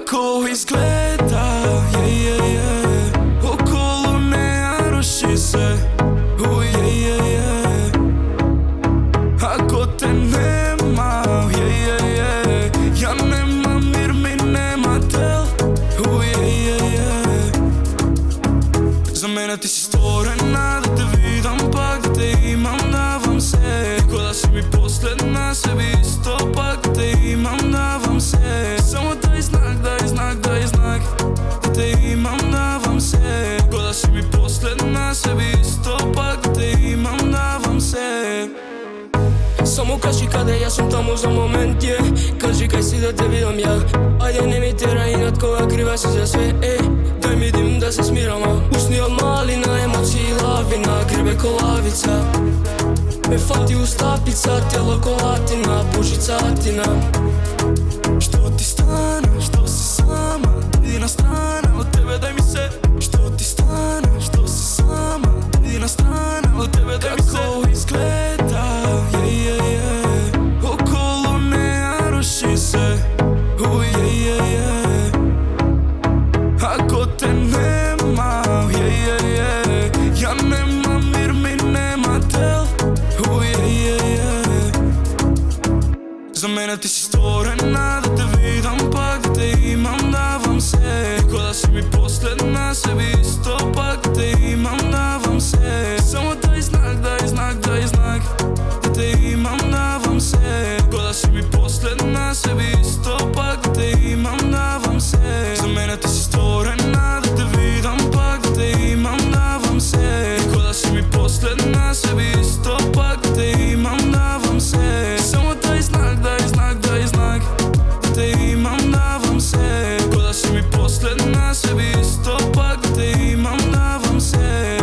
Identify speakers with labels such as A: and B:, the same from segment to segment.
A: Како изгледа, околу неа руши се, ако те нема, ја нема мир, ми нема тел, за мене ти си створена, да те видам пак, да те имам, давам се. Никога да си ми последна, себе исто пак, да те имам, давам се. Само дай знак, дай знак, дай знак, да те имам, давам се. Никога да си ми последна, себе исто пак, да те имам, давам се.
B: Само кажи каде, јас сум таму за момент, кажи кај си да те видам ја. Ајде не ми тера инат кога крива си за све, дај ми дим да се смирам, усни од малина, емоции лавина, гребе ко лавица. Ме фати устапица, тело ко латина, бужица атина.
A: Што ти стана, што си сама, иди на страна од тебе, дај ми се. Што ти стана, што си сама, иди на страна од тебе, дај ми се. Како изгледа, околу неа руши се, ако те нема, ја нема мир, ми нема тел, за мене ти си створена, да те видам пак, да те имам, давам се. Никога да си ми последна, себе исто пак, да те имам, давам се. Само дай знак, дай знак, дай знак, да те имам, давам се. Никога да си ми последна, себе исто пак, да те имам, давам се. За мене ти си створена, да те видам пак, да те имам, давам се. Никога да си ми последна, себе исто пак, да те имам, давам се. Само дай знак, дай знак, дай знак, да те имам, давам се. Никога да си ми последна, себе исто пак, да те имам, давам се.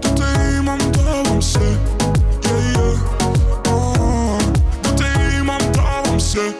C: Да те имам, давам се. Да те имам, давам се.